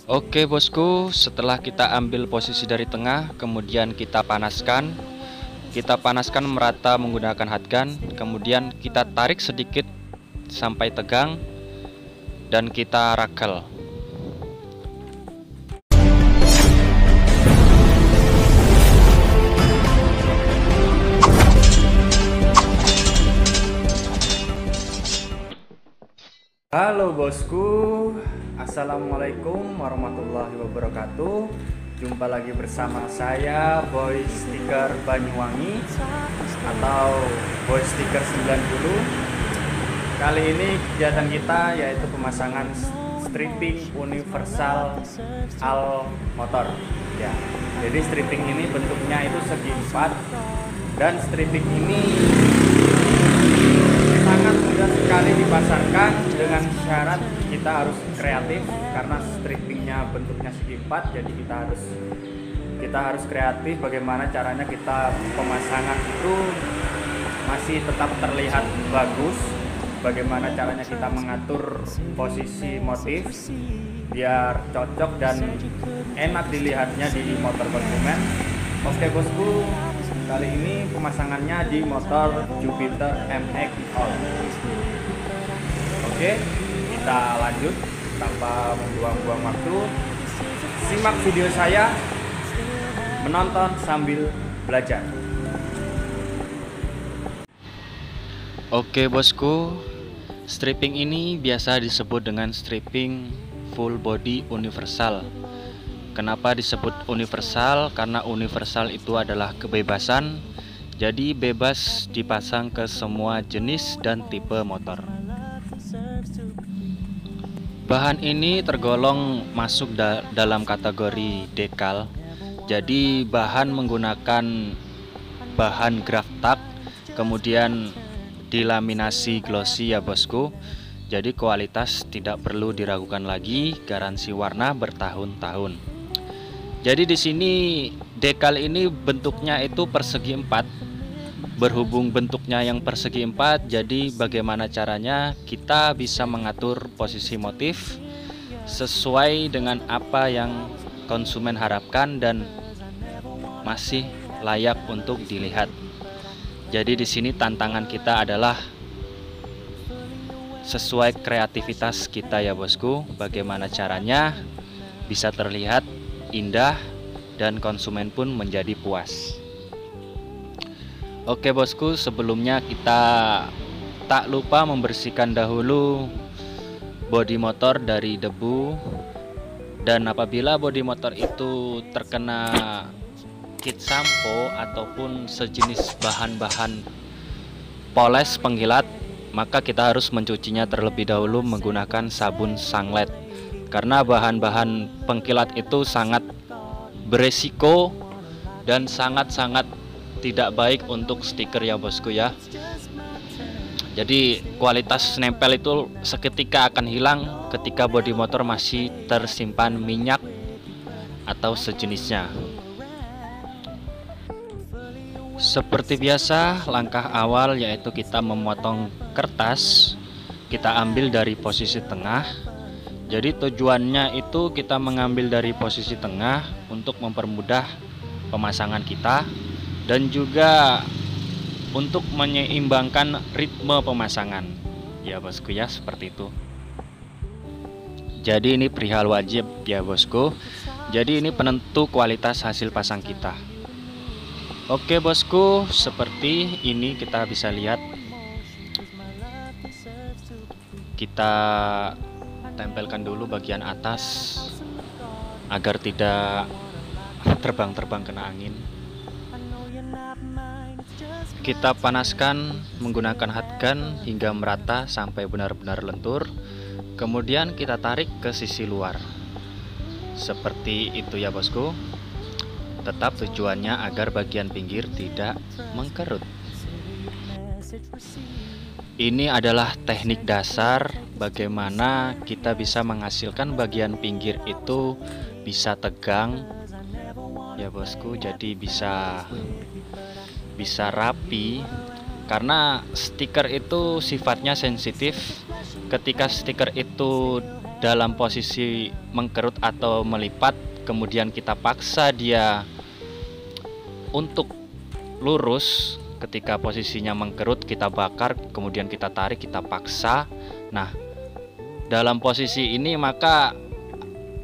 Oke bosku, setelah kita ambil posisi dari tengah, kemudian kita panaskan. Kita panaskan merata menggunakan hot gun, kemudian kita tarik sedikit sampai tegang dan kita rakel. Halo bosku, assalamualaikum warahmatullahi wabarakatuh. Jumpa lagi bersama saya Boy Sticker Banyuwangi atau Boy Sticker 90. Kali ini kegiatan kita yaitu pemasangan stripping universal al motor ya. Jadi stripping ini bentuknya itu segi empat, dan stripping ini sangat mudah sekali dipasarkan dengan syarat kita harus kreatif, karena strippingnya bentuknya segi empat. Jadi kita harus kreatif bagaimana caranya kita pemasangan itu masih tetap terlihat bagus, bagaimana caranya kita mengatur posisi motif biar cocok dan enak dilihatnya di motor konsumen. Oke bosku, kali ini pemasangannya di motor Jupiter MX All. Oke, kita lanjut tanpa membuang-buang waktu. Simak video saya, menonton sambil belajar. Oke bosku, stripping ini biasa disebut dengan stripping full body universal. Kenapa disebut universal? Karena universal itu adalah kebebasan, jadi bebas dipasang ke semua jenis dan tipe motor. Bahan ini tergolong masuk dalam kategori dekal. Jadi bahan menggunakan bahan graftak, kemudian dilaminasi glossy ya bosku. Jadi kualitas tidak perlu diragukan lagi, garansi warna bertahun-tahun. Jadi di sini dekal ini bentuknya itu persegi empat. Berhubung bentuknya yang persegi empat, jadi bagaimana caranya kita bisa mengatur posisi motif sesuai dengan apa yang konsumen harapkan dan masih layak untuk dilihat. Jadi di sini tantangan kita adalah sesuai kreativitas kita ya bosku, bagaimana caranya bisa terlihat indah dan konsumen pun menjadi puas. Oke bosku, sebelumnya kita tak lupa membersihkan dahulu bodi motor dari debu, dan apabila bodi motor itu terkena kit sampo ataupun sejenis bahan-bahan poles pengkilat, maka kita harus mencucinya terlebih dahulu menggunakan sabun sanglet. Karena bahan-bahan pengkilat itu sangat beresiko dan sangat-sangat tidak baik untuk stiker ya bosku ya. Jadi kualitas nempel itu seketika akan hilang ketika bodi motor masih tersimpan minyak atau sejenisnya. Seperti biasa, langkah awal yaitu kita memotong kertas. Kita ambil dari posisi tengah. Jadi tujuannya itu kita mengambil dari posisi tengah untuk mempermudah pemasangan kita dan juga untuk menyeimbangkan ritme pemasangan. Ya bosku ya, seperti itu. Jadi ini perihal wajib ya bosku. Jadi ini penentu kualitas hasil pasang kita. Oke bosku, seperti ini kita bisa lihat. Kita tempelkan dulu bagian atas agar tidak terbang-terbang kena angin. Kita panaskan menggunakan hot gun hingga merata sampai benar-benar lentur. Kemudian kita tarik ke sisi luar. Seperti itu ya bosku. Tetap tujuannya agar bagian pinggir tidak mengkerut. Ini adalah teknik dasar bagaimana kita bisa menghasilkan bagian pinggir itu bisa tegang ya bosku. Jadi bisa rapi, karena stiker itu sifatnya sensitif. Ketika stiker itu dalam posisi mengkerut atau melipat, kemudian kita paksa dia untuk lurus. Ketika posisinya mengkerut, kita bakar, kemudian kita tarik, kita paksa. Nah, dalam posisi ini maka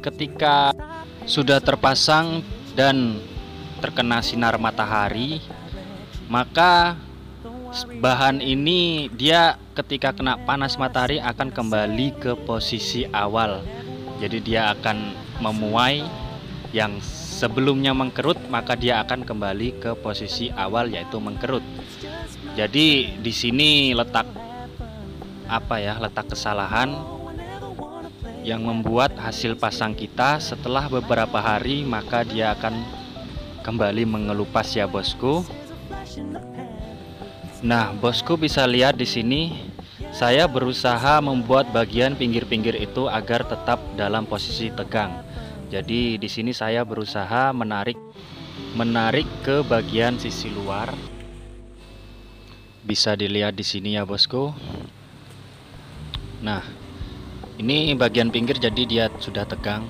ketika sudah terpasang dan terkena sinar matahari, maka bahan ini dia ketika kena panas matahari akan kembali ke posisi awal. Jadi dia akan memuai, yang sebelumnya mengkerut maka dia akan kembali ke posisi awal yaitu mengkerut. Jadi di sini letak letak kesalahan yang membuat hasil pasang kita setelah beberapa hari maka dia akan kembali mengelupas ya bosku. Nah, bosku bisa lihat di sini saya berusaha membuat bagian pinggir-pinggir itu agar tetap dalam posisi tegang. Jadi di sini saya berusaha menarik ke bagian sisi luar. Bisa dilihat di sini ya bosku. Nah, ini bagian pinggir jadi dia sudah tegang.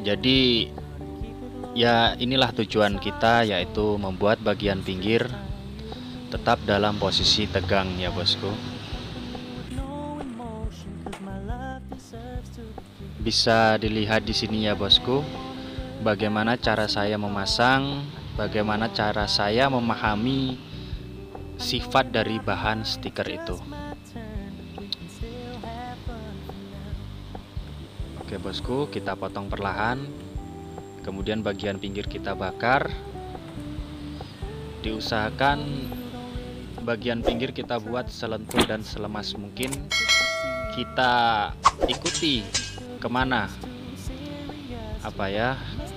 Jadi ya inilah tujuan kita, yaitu membuat bagian pinggir tetap dalam posisi tegang ya bosku. Bisa dilihat di sini ya bosku, bagaimana cara saya memasang, bagaimana cara saya memahami sifat dari bahan stiker itu. Oke bosku, kita potong perlahan, kemudian bagian pinggir kita bakar. Diusahakan bagian pinggir kita buat selentur dan selemas mungkin. Kita ikuti kemana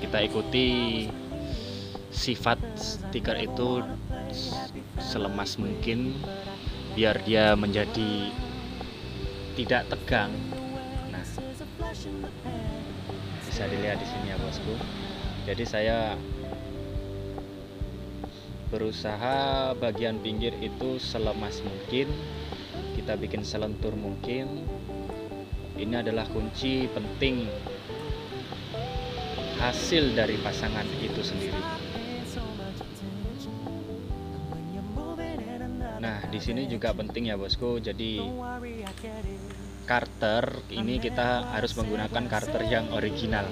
kita ikuti sifat stiker itu selemas mungkin biar dia menjadi tidak tegang. Nah, bisa dilihat di sini ya bosku. Jadi saya berusaha bagian pinggir itu selemas mungkin, kita bikin selentur mungkin. Ini adalah kunci penting hasil dari pasangan itu sendiri. Nah, di sini juga penting ya bosku. Jadi karter ini kita harus menggunakan karter yang original.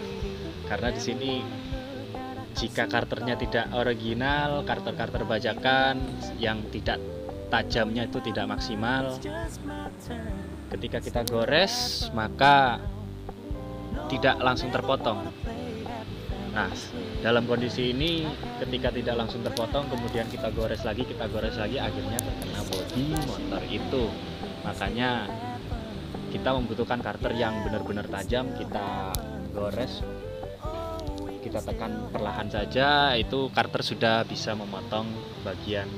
Karena di sini jika karternya tidak original, karter-karter bajakan yang tidak tajamnya itu tidak maksimal, ketika kita gores maka tidak langsung terpotong. Nah, dalam kondisi ini ketika tidak langsung terpotong kemudian kita gores lagi, akhirnya terkena bodi motor itu. Makanya kita membutuhkan karter yang benar-benar tajam. Kita gores, kita tekan perlahan saja, itu karter sudah bisa memotong bagian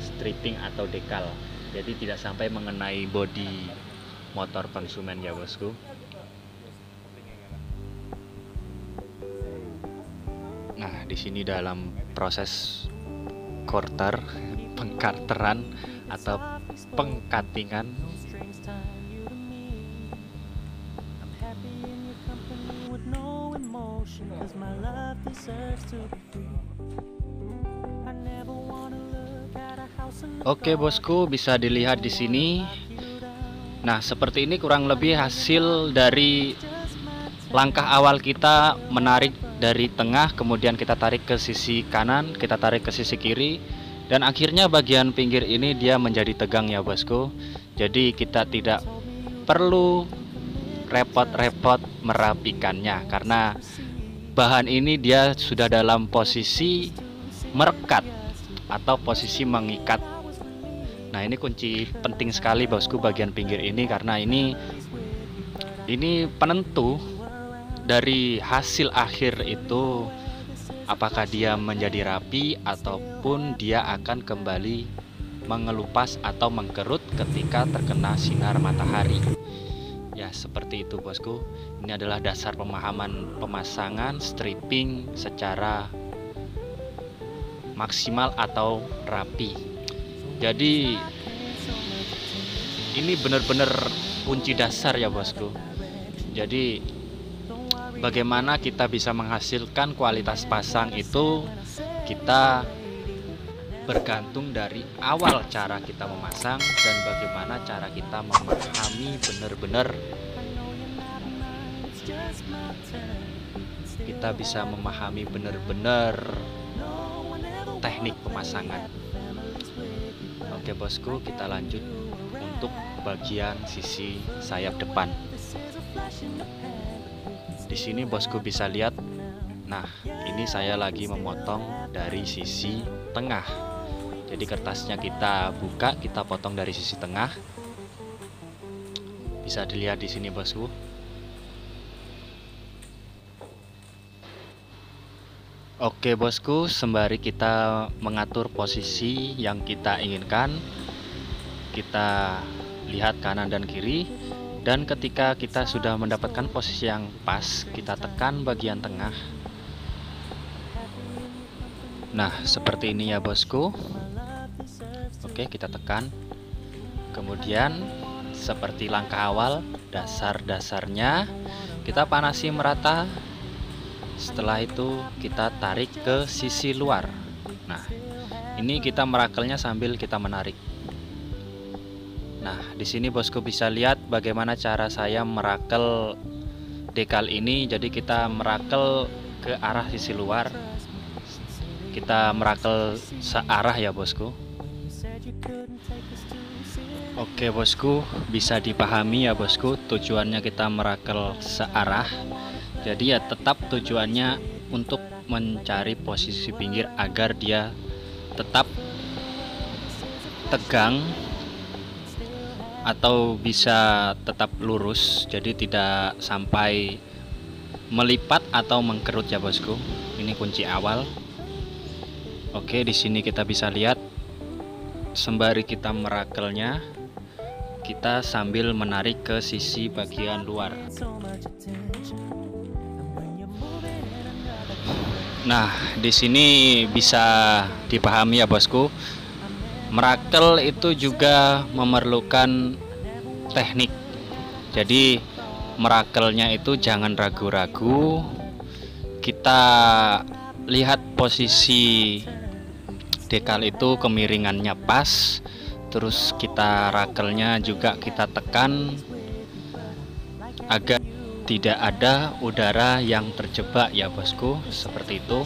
stripping atau dekal. Jadi tidak sampai mengenai bodi motor konsumen ya bosku. Nah, di sini dalam proses quarter, pengkarteran atau pengkatingan. Oke bosku, bisa dilihat di sini. Nah, seperti ini kurang lebih hasil dari langkah awal kita menarik dari tengah, kemudian kita tarik ke sisi kanan, kita tarik ke sisi kiri, dan akhirnya bagian pinggir ini dia menjadi tegang ya bosku. Jadi kita tidak perlu repot-repot merapikannya karena bahan ini dia sudah dalam posisi merekat atau posisi mengikat. Nah, ini kunci penting sekali bosku bagian pinggir ini, karena ini penentu dari hasil akhir itu, apakah dia menjadi rapi ataupun dia akan kembali mengelupas atau mengkerut ketika terkena sinar matahari. Ya, seperti itu bosku. Ini adalah dasar pemahaman pemasangan stripping secara maksimal atau rapi. Jadi ini benar-benar kunci dasar ya bosku. Jadi bagaimana kita bisa menghasilkan kualitas pasang itu kita bergantung dari awal cara kita memasang dan bagaimana cara kita memahami benar-benar kita bisa memahami benar-benar teknik pemasangan. Oke bosku, kita lanjut untuk bagian sisi sayap depan. Di sini bosku bisa lihat. Nah, ini saya lagi memotong dari sisi tengah. Jadi kertasnya kita buka, kita potong dari sisi tengah. Bisa dilihat di sini bosku. Oke bosku, sembari kita mengatur posisi yang kita inginkan, kita lihat kanan dan kiri, dan ketika kita sudah mendapatkan posisi yang pas, kita tekan bagian tengah. Nah, seperti ini ya bosku. Oke, kita tekan. Kemudian seperti langkah awal, dasar-dasarnya kita panasi merata. Setelah itu kita tarik ke sisi luar. Nah, ini kita merakelnya sambil kita menarik. Nah, di sini bosku bisa lihat bagaimana cara saya merakel dekal ini. Jadi kita merakel ke arah sisi luar. Kita merakel searah ya bosku. Oke bosku, bisa dipahami ya bosku, tujuannya kita merakel searah. Jadi ya tetap tujuannya untuk mencari posisi pinggir agar dia tetap tegang atau bisa tetap lurus, jadi tidak sampai melipat atau mengkerut ya bosku. Ini kunci awal. Oke, di sini kita bisa lihat sembari kita merakelnya, kita sambil menarik ke sisi bagian luar. Nah, di sini bisa dipahami ya bosku, merakel itu juga memerlukan teknik. Jadi merakelnya itu jangan ragu-ragu. Kita lihat posisi dekal itu kemiringannya pas, terus kita rakelnya juga kita tekan agar tidak ada udara yang terjebak ya bosku, seperti itu.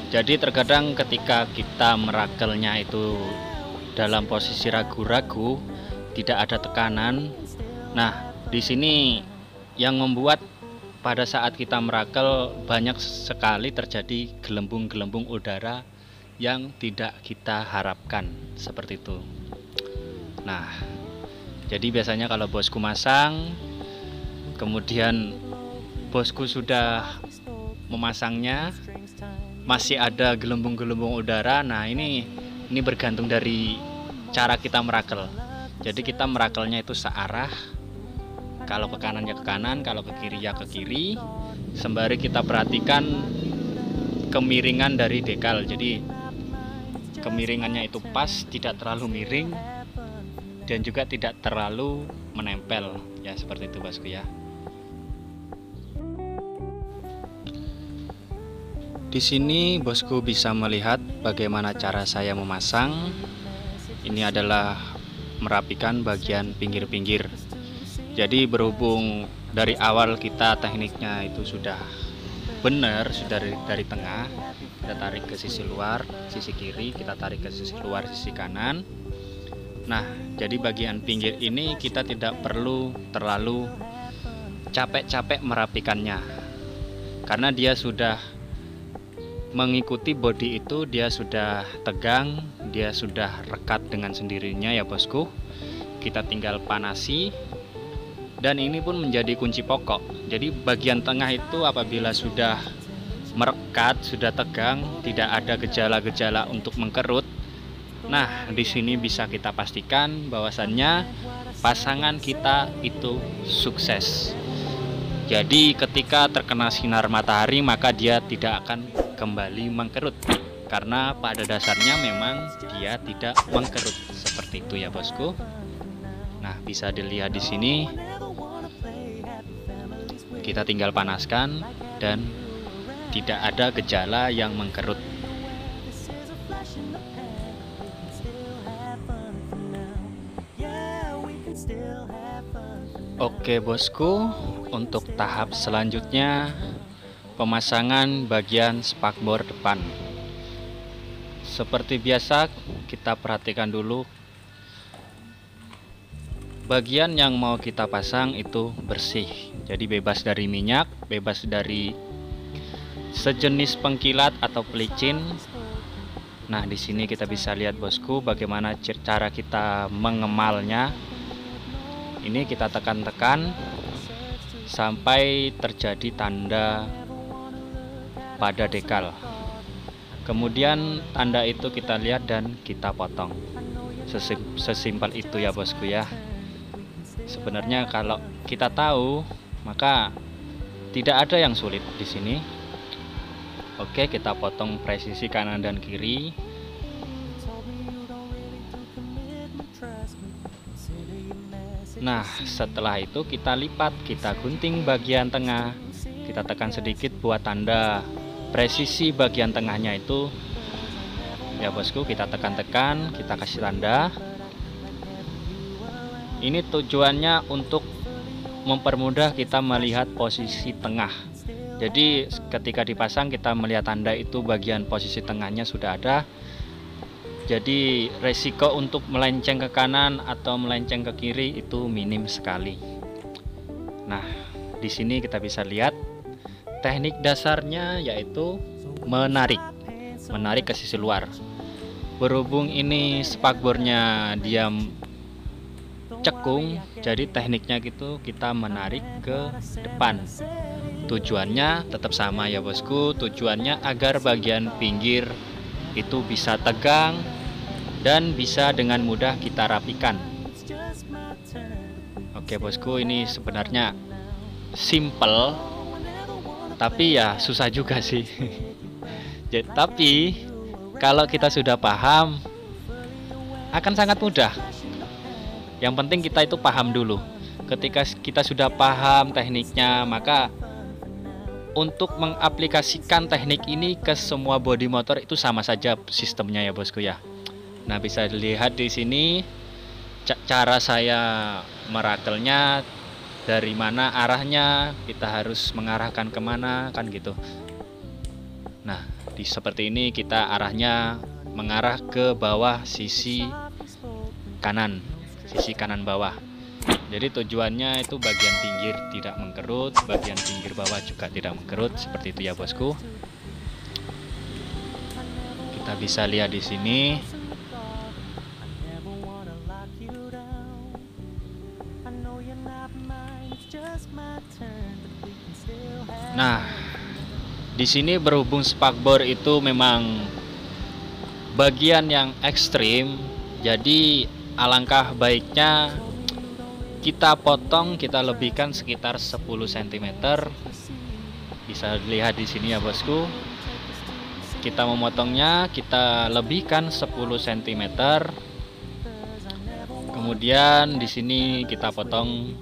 Jadi terkadang ketika kita merakelnya itu dalam posisi ragu-ragu, tidak ada tekanan. Nah, di sini yang membuat pada saat kita merakel banyak sekali terjadi gelembung-gelembung udara yang tidak kita harapkan, seperti itu. Nah, jadi biasanya kalau bosku masang, kemudian bosku sudah memasangnya, masih ada gelembung-gelembung udara. Nah, ini bergantung dari cara kita merakel. Jadi kita merakelnya itu searah. Kalau ke kanan ya ke kanan, kalau ke kiri ya ke kiri. Sembari kita perhatikan kemiringan dari dekal. Jadi kemiringannya itu pas, tidak terlalu miring dan juga tidak terlalu menempel. Ya seperti itu bosku ya. Di sini bosku bisa melihat bagaimana cara saya memasang. Ini adalah merapikan bagian pinggir-pinggir. Jadi berhubung dari awal kita tekniknya itu sudah benar, sudah dari tengah, kita tarik ke sisi luar, sisi kiri, kita tarik ke sisi luar, sisi kanan. Nah, jadi bagian pinggir ini kita tidak perlu terlalu capek-capek merapikannya, karena dia sudah mengikuti bodi itu, dia sudah tegang, dia sudah rekat dengan sendirinya ya bosku. Kita tinggal panasi, dan ini pun menjadi kunci pokok. Jadi bagian tengah itu apabila sudah merekat, sudah tegang, tidak ada gejala-gejala untuk mengkerut. Nah, di sini bisa kita pastikan bahwasannya pasangan kita itu sukses. Jadi ketika terkena sinar matahari maka dia tidak akan kembali mengkerut, karena pada dasarnya memang dia tidak mengkerut, seperti itu ya bosku. Nah, bisa dilihat di sini. Kita tinggal panaskan dan tidak ada gejala yang mengkerut. Oke bosku, untuk tahap selanjutnya pemasangan bagian spakbor depan. Seperti biasa, kita perhatikan dulu bagian yang mau kita pasang itu bersih, jadi bebas dari minyak, bebas dari sejenis pengkilat atau pelicin. Nah, di sini kita bisa lihat bosku bagaimana cara kita mengemalnya. Ini kita tekan-tekan sampai terjadi tanda pada dekal. Kemudian tanda itu kita lihat dan kita potong. Sesimpel itu ya bosku ya. Sebenarnya kalau kita tahu, maka tidak ada yang sulit di sini. Oke, kita potong presisi kanan dan kiri. Nah, setelah itu kita lipat, kita gunting bagian tengah. Kita tekan sedikit buat tanda presisi bagian tengahnya itu. Ya bosku, kita tekan-tekan, kita kasih tanda. Ini tujuannya untuk mempermudah kita melihat posisi tengah. Jadi ketika dipasang kita melihat tanda itu bagian posisi tengahnya sudah ada. Jadi resiko untuk melenceng ke kanan atau melenceng ke kiri itu minim sekali. Nah, di sini kita bisa lihat teknik dasarnya yaitu menarik ke sisi luar. Berhubung ini spakbornya dia cekung, jadi tekniknya gitu kita menarik ke depan. Tujuannya tetap sama ya bosku, tujuannya agar bagian pinggir itu bisa tegang dan bisa dengan mudah kita rapikan. Oke bosku, ini sebenarnya simple tapi ya susah juga sih. Tapi kalau kita sudah paham akan sangat mudah. Yang penting kita itu paham dulu. Ketika kita sudah paham tekniknya, maka untuk mengaplikasikan teknik ini ke semua bodi motor itu sama saja sistemnya ya bosku ya. Nah, bisa dilihat di sini cara saya merakelnya, dari mana arahnya, kita harus mengarahkan kemana kan gitu. Nah, seperti ini kita arahnya mengarah ke bawah sisi kanan bawah. Jadi tujuannya itu bagian pinggir tidak mengkerut, bagian pinggir bawah juga tidak mengkerut, seperti itu ya bosku. Kita bisa lihat di sini. Nah, di sini berhubung spakbor itu memang bagian yang ekstrim, jadi alangkah baiknya kita potong, kita lebihkan sekitar 10 cm. Bisa dilihat di sini ya bosku. Kita memotongnya, kita lebihkan 10 cm. Kemudian di sini kita potong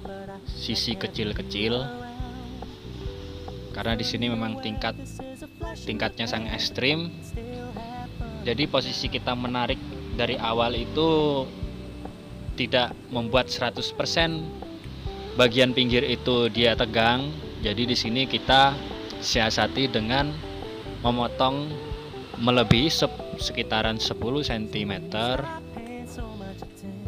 sisi kecil-kecil. Karena di sini memang tingkatnya sangat ekstrim. Jadi posisi kita menarik dari awal itu tidak membuat 100% bagian pinggir itu dia tegang. Jadi di sini kita siasati dengan memotong melebihi sekitaran 10 cm.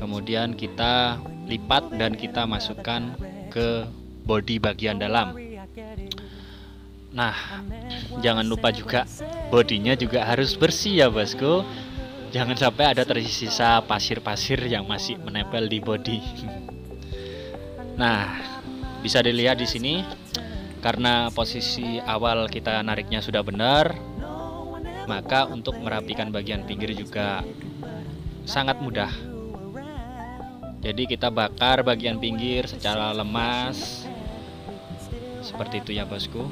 Kemudian kita lipat dan kita masukkan ke bodi bagian dalam. Nah, jangan lupa juga bodinya juga harus bersih ya bosku. Jangan sampai ada tersisa pasir-pasir yang masih menempel di bodi. Nah, bisa dilihat di sini karena posisi awal kita nariknya sudah benar, maka untuk merapikan bagian pinggir juga sangat mudah. Jadi kita bakar bagian pinggir secara lemas. Seperti itu ya bosku.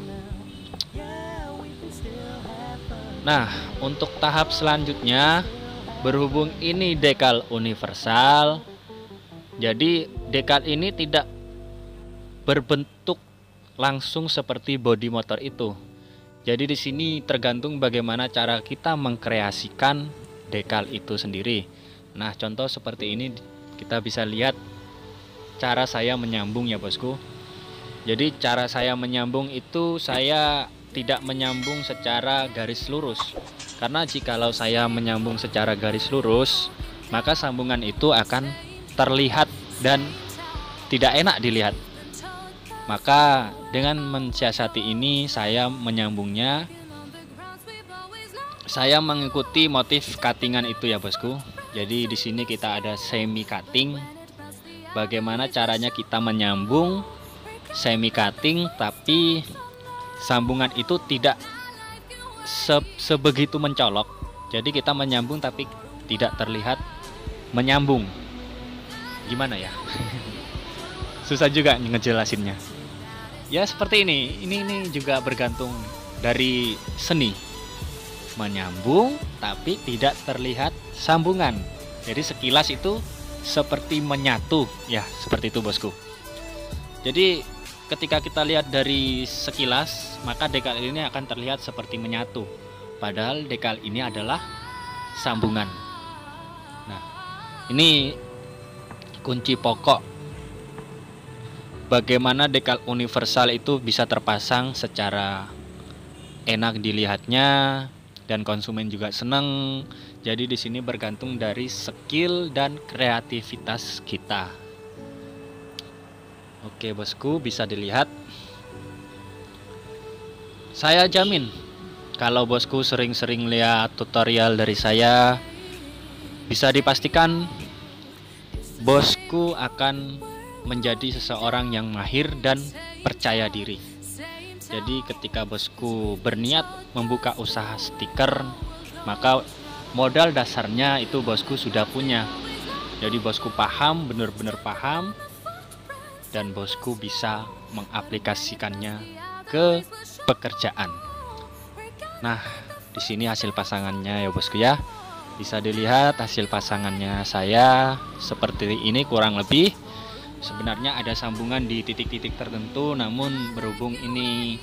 Nah, untuk tahap selanjutnya, berhubung ini dekal universal, jadi decal ini tidak berbentuk langsung seperti bodi motor itu. Jadi di sini tergantung bagaimana cara kita mengkreasikan decal itu sendiri. Nah, contoh seperti ini kita bisa lihat cara saya menyambung ya bosku. Jadi cara saya menyambung itu saya tidak menyambung secara garis lurus. Karena jikalau saya menyambung secara garis lurus, maka sambungan itu akan terlihat dan tidak enak dilihat. Maka dengan mensiasati ini saya menyambungnya, saya mengikuti motif cuttingan itu ya bosku. Jadi di sini kita ada semi cutting. Bagaimana caranya kita menyambung semi cutting tapi sambungan itu tidak sebegitu mencolok. Jadi kita menyambung tapi tidak terlihat menyambung. Gimana ya? Susah juga ngejelasinnya. Ya seperti ini. Ini juga bergantung dari seni. Menyambung tapi tidak terlihat sambungan. Jadi sekilas itu seperti menyatu. Ya seperti itu bosku. Jadi ketika kita lihat dari sekilas, maka decal ini akan terlihat seperti menyatu. Padahal decal ini adalah sambungan. Nah, ini kunci pokok bagaimana decal universal itu bisa terpasang secara enak dilihatnya dan konsumen juga senang. Jadi di sini bergantung dari skill dan kreativitas kita. Oke bosku, bisa dilihat. Saya jamin kalau bosku sering-sering lihat tutorial dari saya, bisa dipastikan bosku akan menjadi seseorang yang mahir dan percaya diri. Jadi ketika bosku berniat membuka usaha stiker, maka modal dasarnya itu bosku sudah punya. Jadi bosku paham, benar-benar paham, dan bosku bisa mengaplikasikannya ke pekerjaan. Nah, di sini hasil pasangannya ya bosku ya. Bisa dilihat hasil pasangannya saya seperti ini kurang lebih. Sebenarnya ada sambungan di titik-titik tertentu, namun berhubung ini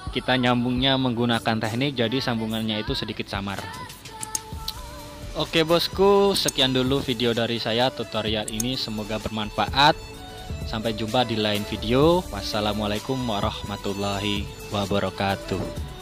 kita nyambungnya menggunakan teknik, jadi sambungannya itu sedikit samar. Oke bosku, sekian dulu video dari saya tutorial ini, semoga bermanfaat. Sampai jumpa di lain video. Wassalamualaikum warahmatullahi wabarakatuh.